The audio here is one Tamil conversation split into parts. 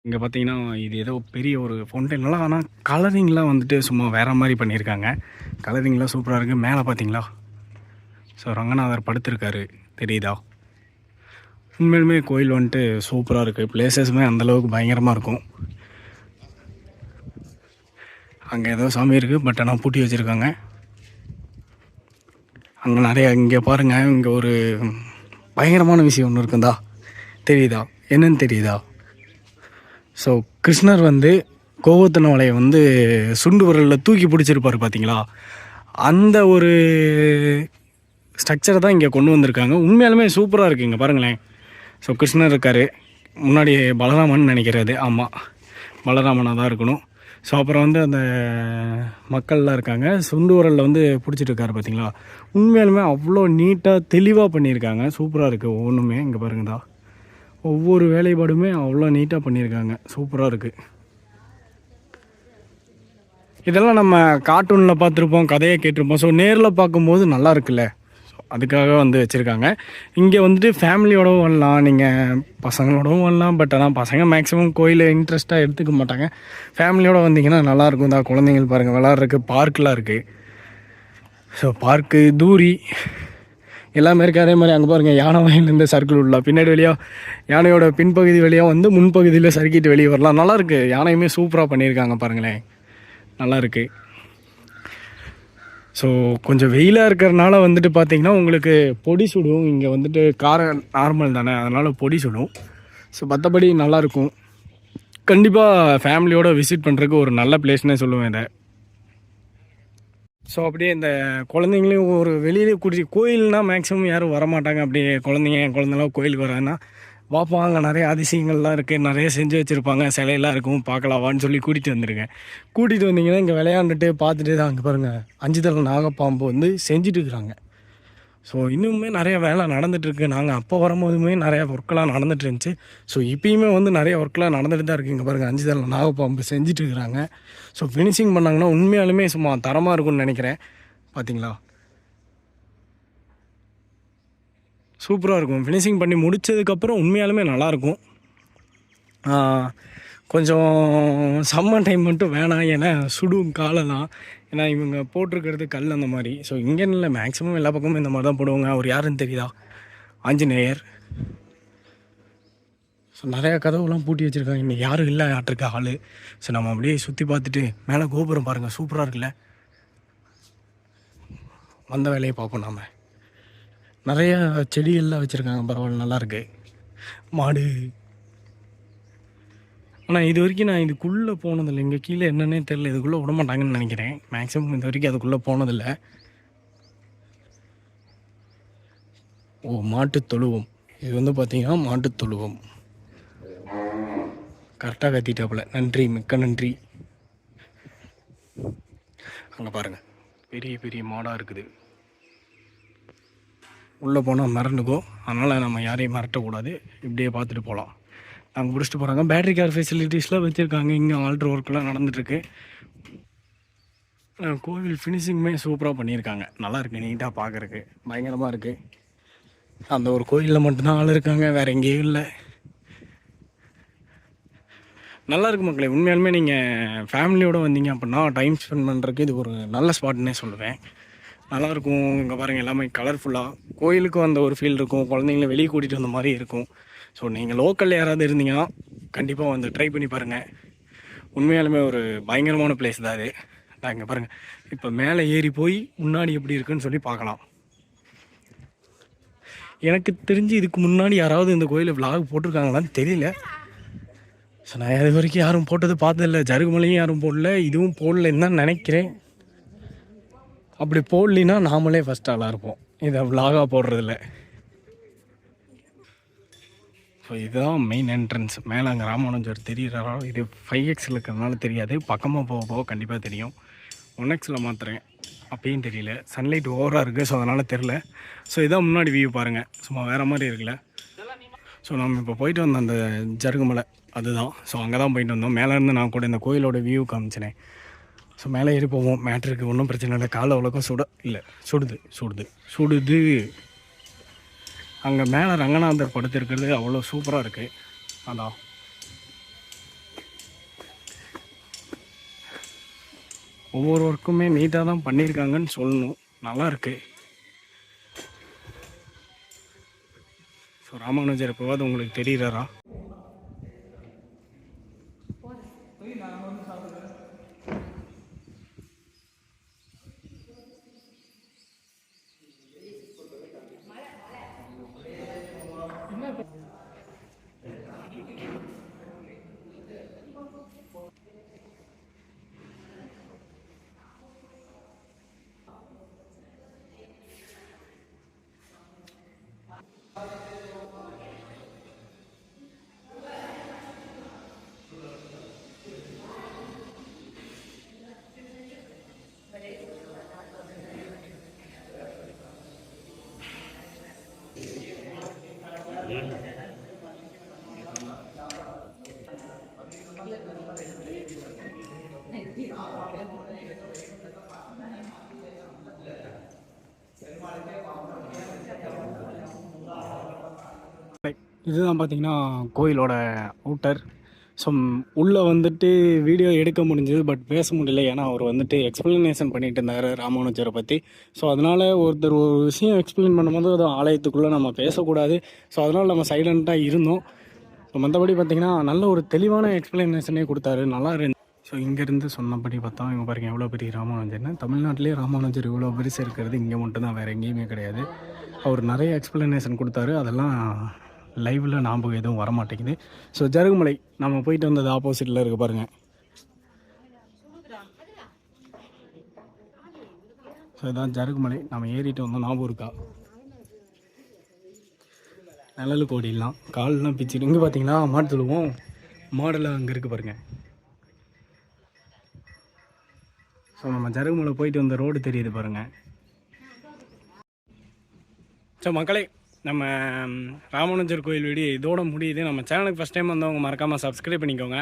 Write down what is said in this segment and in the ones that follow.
இங்கே பார்த்தீங்கன்னா, இது ஏதோ பெரிய ஒரு ஃபவுண்டைன்லாம். ஆனால் கலரிங்லாம் வந்துட்டு சும்மா வேறு மாதிரி பண்ணியிருக்காங்க. கலரிங்லாம் சூப்பராக இருக்குது. மேலே பார்த்தீங்களா? ஸோ ரங்கநாதர் படுத்திருக்காரு, தெரியுதா? உண்மையிலுமே கோயில் வந்துட்டு சூப்பராக இருக்குது. பிளேசஸுமே அந்தளவுக்கு பயங்கரமாக இருக்கும். அங்கே ஏதோ சாமி இருக்குது, பட் ஆனால் பூட்டி வச்சுருக்காங்க. அங்கே நிறையா இங்கே பாருங்கள், இங்கே ஒரு பயங்கரமான விஷயம் ஒன்று இருக்குந்தா, தெரியுதா? என்னன்னு தெரியுதா? ஸோ கிருஷ்ணர் வந்து கோவர்த்தன மலையை வந்து சுண்டு விரலில் தூக்கி பிடிச்சிருப்பார் பார்த்தீங்களா? அந்த ஒரு ஸ்ட்ரக்சரை தான் இங்கே கொண்டு வந்திருக்காங்க. உண்மையாலுமே சூப்பராக இருக்குது. இங்கே பாருங்களேன். ஸோ கிருஷ்ணர் இருக்கார், முன்னாடி பலராமன் நினைக்கிறது. ஆமாம், பலராமனாக தான் இருக்கணும். ஸோ அப்புறம் வந்து அந்த மக்கள்லாம் இருக்காங்க, சுண்டு விரலில் வந்து பிடிச்சிட்டு இருக்காரு பார்த்தீங்களா? உண்மையாலுமே அவ்வளோ நீட்டாக தெளிவாக பண்ணியிருக்காங்க. சூப்பராக இருக்குது ஒவ்வொன்றுமே. இங்கே பாருங்கதா, ஒவ்வொரு வேலைப்பாடுமே அவ்வளோ நீட்டாக பண்ணியிருக்காங்க. சூப்பராக இருக்குது. இதெல்லாம் நம்ம கார்ட்டூனில் பார்த்துருப்போம், கதையை கேட்டிருப்போம். ஸோ நேரில் பார்க்கும்போது நல்லா இருக்குல்ல, ஸோ அதுக்காக வந்து வச்சுருக்காங்க. இங்கே வந்துட்டு ஃபேமிலியோடவும் வரலாம், நீங்கள் பசங்களோடவும் வரலாம். பட் ஆனால் பசங்க மேக்ஸிமம் கோயிலை இன்ட்ரெஸ்ட்டாக எடுத்துக்க மாட்டாங்க. ஃபேமிலியோடு வந்தீங்கன்னா நல்லாயிருக்கும் தான். குழந்தைங்கள் பாருங்கள், விளாட்றதுக்கு பார்க்கெலாம் இருக்குது. ஸோ பார்க்கு, தூரி எல்லாமே இருக்குது. அதே மாதிரி அங்கே பாருங்கள், யானை வாயிலேருந்து சர்க்கிள் விடலாம். பின்னாடி வழியாக யானையோட பின்பகுதி வழியாக வந்து முன்பகுதியில் சறுக்கிட்டு வெளியே வரலாம். நல்லாயிருக்கு. யானையுமே சூப்பராக பண்ணியிருக்காங்க பாருங்களேன், நல்லாயிருக்கு. ஸோ கொஞ்சம் வெயிலாக இருக்கிறனால வந்துட்டு பார்த்திங்கன்னா உங்களுக்கு பொடி சுடும். இங்கே வந்துட்டு காரம் நார்மல் தானே, அதனால் பொடி சுடும். ஸோ மற்றபடி நல்லாயிருக்கும். கண்டிப்பாக ஃபேமிலியோடு விசிட் பண்ணுறதுக்கு ஒரு நல்ல பிளேஸ்னே சொல்லுவேன் இதை. ஸோ அப்படியே இந்த குழந்தைங்களையும் ஒரு வெளியிலே கூட்டிட்டு, கோயில்னால் மேக்ஸிமம் யாரும் வரமாட்டாங்க. அப்படியே குழந்தைங்க, என் குழந்தைலாம் கோயிலுக்கு வராங்கன்னா வாப்பா, அங்கே நிறைய அதிசயங்கள்லாம் இருக்குது, நிறைய செஞ்சு வச்சுருப்பாங்க, சிலையெல்லாம் இருக்கும், பார்க்கலாம் வான்னு சொல்லி கூட்டிகிட்டு வந்துருக்கேன். கூட்டிகிட்டு வந்தீங்கன்னா இங்கே விளையாண்டுட்டு பார்த்துட்டு தான். அங்கே பாருங்கள், 5 தலை நாகப்பாம்பு வந்து செஞ்சுட்டு இருக்கிறாங்க. ஸோ இன்னுமே நிறைய வேலை நடந்துகிட்ருக்கு. நாங்கள் அப்போ வரும்போதுமே நிறையா ஒர்க்கெலாம் நடந்துகிட்டு இருந்துச்சு. ஸோ இப்போயுமே வந்து நிறைய ஒர்க்கெலாம் நடந்துகிட்டு தான் இருக்குது. இங்கே பாருங்கள், 5 தலை நாகப்பாம்பு செஞ்சுட்டு இருக்கிறாங்க. ஸோ ஃபினிஷிங் பண்ணாங்கன்னா உண்மையாலுமே சும்மா தரமாக இருக்கும்னு நினைக்கிறேன். பார்த்தீங்களா, சூப்பராக இருக்கும். ஃபினிஷிங் பண்ணி முடித்ததுக்கப்புறம் உண்மையாலுமே நல்லாயிருக்கும். கொஞ்சம் சம்மர் டைம் மட்டும் வேணாம், ஏன்னா சுடும் காலெல்லாம். ஏன்னா இவங்க போட்டிருக்கிறது கல் அந்த மாதிரி. ஸோ இங்கேன்னு இல்லை, மேக்ஸிமம் எல்லா பக்கமும் இந்த மாதிரி தான் போடுவாங்க. அவர் யாருன்னு தெரியுதா? ஆஞ்சநேயர். ஸோ நிறையா கதவுலாம் பூட்டி வச்சுருக்காங்க. இன்றைக்கி யாரும் இல்லை ஆட்டிருக்க ஆள். ஸோ நம்ம அப்படியே சுற்றி பார்த்துட்டு மேலே கோபுரம் பாருங்கள், சூப்பராக இருக்குல்ல. வந்த வேலையை பார்ப்போம். நாம் நிறைய செடிகள்லாம் வச்சுருக்காங்க, பரவாயில்ல, நல்லாயிருக்கு. மாடு. ஆனால் இது வரைக்கும் நான் இதுக்குள்ளே போனதில்லை. இங்கே கீழே என்னன்னே தெரில, இதுக்குள்ளே விட மாட்டாங்கன்னு நினைக்கிறேன். மேக்ஸிமம் இது வரைக்கும் அதுக்குள்ளே போனதில்லை. ஓ, மாட்டுத் தொழுவம். இது வந்து பார்த்திங்கன்னா மாட்டுத் தொழுவம். கரெக்டாக கத்திட்டாப்புல. நன்றி, மிக்க நன்றி. அங்கே பாருங்கள், பெரிய பெரிய மாடாக இருக்குது. உள்ளே போனால் மிரண்டுக்கும், அதனால் நம்ம யாரையும் மிரட்டக்கூடாது. இப்படியே பார்த்துட்டு போகலாம். அங்கே பிடிச்சிட்டு போகிறாங்க. பேட்ரி கார் ஃபெசிலிட்டிஸ்லாம் வச்சுருக்காங்க. இங்கே ஆல்ட்ரு ஒர்க்கெலாம் நடந்துகிட்ருக்கு. கோவில் ஃபினிஷிங்குமே சூப்பராக பண்ணியிருக்காங்க. நல்லாயிருக்கு, நீட்டாக பார்க்குறக்கு பயங்கரமாக இருக்குது. அந்த ஒரு கோயிலில் மட்டும்தான் ஆள் இருக்காங்க, வேறு எங்கேயும் இல்லை. நல்லாயிருக்கு மக்களே. உண்மையாலுமே நீங்கள் ஃபேமிலியோடு வந்தீங்க அப்படின்னா டைம் ஸ்பெண்ட் பண்ணுறதுக்கு இது ஒரு நல்ல ஸ்பாட்னே சொல்லுவேன். நல்லாயிருக்கும். இங்கே பாருங்கள், எல்லாமே கலர்ஃபுல்லாக. கோயிலுக்கு வந்த ஒரு ஃபீல் இருக்கும், குழந்தைங்கள வெளியே கூட்டிகிட்டு வந்த மாதிரி இருக்கும். ஸோ நீங்கள் லோக்கலில் யாராவது இருந்தீங்கன்னா கண்டிப்பாக வந்து ட்ரை பண்ணி பாருங்கள். உண்மையாலுமே ஒரு பயங்கரமான பிளேஸ் தான் இது. நான் இங்கே பாருங்கள், இப்போ மேலே ஏறி போய் முன்னாடி எப்படி இருக்குன்னு சொல்லி பார்க்கலாம். எனக்கு தெரிஞ்சு இதுக்கு முன்னாடி யாராவது இந்த கோயிலில் விலாக் போட்டிருக்காங்களான்னு தெரியல. ஸோ நான் இது வரைக்கும் யாரும் போட்டது பார்த்ததில்ல. ஜருகுமலையும் யாரும் போடல, இதுவும் போடலன்னு தான் நினைக்கிறேன். அப்படி போடலின்னா நாமளே ஃபஸ்ட் ஆளாக இருப்போம் இதை விலாகாக போடுறதில்ல. ஸோ இதுதான் மெயின் என்ட்ரன்ஸ். மேலே அங்கே ராமானுஜர் தெரிகிறாரா? இது 5Xல் இருக்கிறதுனால தெரியாது, பக்கமாக போக போக கண்டிப்பாக தெரியும். 1Xல் மாற்றுறேன், அப்பயும் தெரியல. சன்லைட் ஓவராக இருக்குது, ஸோ அதனால் தெரில. ஸோ இதான் முன்னாடி வியூ பாருங்கள், சும்மா வேறு மாதிரி இருக்குல்ல. ஸோ நம்ம இப்போ போயிட்டு வந்த அந்த ஜருகுமலை அதுதான். ஸோ அங்கே தான் போயிட்டு வந்தோம். மேலேருந்து நான் கூட இந்த கோயிலோட வியூ காமிச்சினேன். ஸோ மேலே ஏறி போவோம். மேட்ருக்கு ஒன்றும் பிரச்சனை இல்லை. காலை அவ்வளோக்கும் சுடுது. அங்கே மேலே ரங்கநாதர் படுத்திருக்கிறது அவ்வளோ சூப்பராக இருக்குது. அதான் ஒவ்வொரு ஒர்க்குமே நீட்டாக தான் பண்ணியிருக்காங்கன்னு சொல்லணும். நல்லாயிருக்கு. ஸோ ராமானுஜர் எப்போவாது உங்களுக்கு தெரியுறாரா? இதுதான் பார்த்தீங்கன்னா கோயிலோட அவுட்டர். ஸோ உள்ளே வந்துட்டு வீடியோ எடுக்க முடிஞ்சது, பட் பேச முடியல. ஏன்னா அவர் வந்துட்டு எக்ஸ்ப்ளனேஷன் பண்ணிட்டு இருந்தார் ராமானுஜரை பற்றி. ஸோ அதனால் ஒருத்தர் ஒரு விஷயம் எக்ஸ்பிளைன் பண்ணும்போது அது ஆலயத்துக்குள்ளே நம்ம பேசக்கூடாது. ஸோ அதனால் நம்ம சைலண்ட்டாக இருந்தோம். ஸோ மற்றபடி பார்த்திங்கன்னா நல்ல ஒரு தெளிவான எக்ஸ்ப்ளனேஷனே கொடுத்தாரு, நல்லா இருந்துச்சு. ஸோ இங்கேருந்து சொன்னபடி பார்த்தா இவங்க பாருங்கள் எவ்வளோ பெரிய ராமானுஜர்னு. தமிழ்நாட்டிலே ராமானுஜர் இவ்வளோ பெருசு இருக்கிறது இங்கே மட்டும்தான், வேறு எங்கேயுமே கிடையாது. அவர் நிறைய எக்ஸ்ப்ளனேஷன் கொடுத்தாரு, அதெல்லாம் லைவில் ஞாபகம் எதுவும் வரமாட்டேங்குது. ஸோ ஜருகுமலை நம்ம போயிட்டு வந்தது ஆப்போசிட்டில் இருக்குது பாருங்கள். ஸோ இதான் ஜருகுமலை, நம்ம ஏறிட்டு வந்தோம், ஞாபகம் இருக்கா? நிழல் கோடிலாம் கால்லாம் பிச்சுட்டு இங்கே பார்த்தீங்களா மாடு தொழுவோம், மாடெல்லாம் அங்கே இருக்குது பாருங்கள். ஸோ நம்ம ஜருகுமலை போயிட்டு வந்த ரோடு தெரியுது பாருங்கள். ஸோ மக்களே, நம்ம ராமானுஜர் கோயில் வீடியோ இதோட முடியுது. நம்ம சேனலுக்கு ஃபஸ்ட் டைம் வந்தவங்க மறக்காமல் சப்ஸ்கிரைப் பண்ணிக்கோங்க.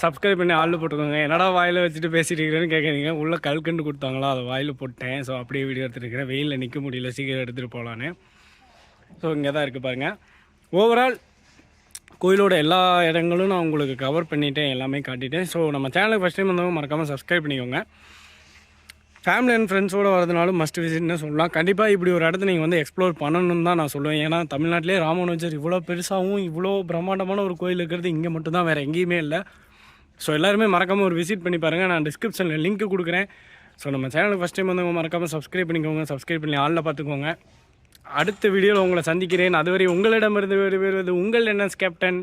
சப்ஸ்கிரைப் பண்ணி ஆள் போட்டுக்கோங்க. என்னடா வாயில் வச்சுட்டு பேசிட்டு இருக்கிறேன்னு கேட்குறீங்க. உள்ளே கல்கண்டு கொடுத்தாங்களோ, அதை வாயில் போட்டேன். ஸோ அப்படியே வீடியோ எடுத்துருக்கிறேன். வெயிலில் நிற்க முடியல, சீக்கிரம் எடுத்துகிட்டு போகலான்னு. ஸோ இங்கே தான் இருக்குது பாருங்கள். ஓவரால் கோயிலோட எல்லா இடங்களும் நான் உங்களுக்கு கவர் பண்ணிவிட்டேன், எல்லாமே காட்டிட்டேன். ஸோ நம்ம சேனலுக்கு ஃபஸ்ட் டைம் வந்தவங்க மறக்காமல் சப்ஸ்கிரைப் பண்ணிக்கோங்க. ஃபேமிலி அண்ட் ஃப்ரெண்ட்ஸோடு வரதுனாலும் மஸ்ட் விசிட்னு சொல்லலாம். கண்டிப்பாக இப்படி ஒரு இடத்த நீங்கள் வந்து எக்ஸ்ப்ளோர் பண்ணணுன்னு தான் நான் சொல்லுவேன். ஏன்னா தமிழ்நாட்டிலே ராமானுஜர் இவ்வளோ பெருசாகவும் இவ்வளோ பிரம்மாண்டமான ஒரு கோயில் இருக்கிறது இங்கே மட்டும்தான், வேறு எங்கேயுமே இல்லை. ஸோ எல்லாருமே மறக்காமல் ஒரு விசிட் பண்ணி பாருங்கள். நான் டிஸ்கிரிப்ஷனில் லிங்க் கொடுக்குறேன். ஸோ நம்ம சேனலுக்கு ஃபஸ்ட் டைம் வந்தவங்க மறக்காமல் சப்ஸ்கிரைப் பண்ணிக்கோங்க. சப்ஸ்கிரைப் பண்ணி ஆளில் பார்த்துக்கோங்க. அடுத்த வீடியோவில் உங்களை சந்திக்கிறேன். அதுவரை உங்களிடமிருந்து வருவது உங்கள் NS கேப்டன்.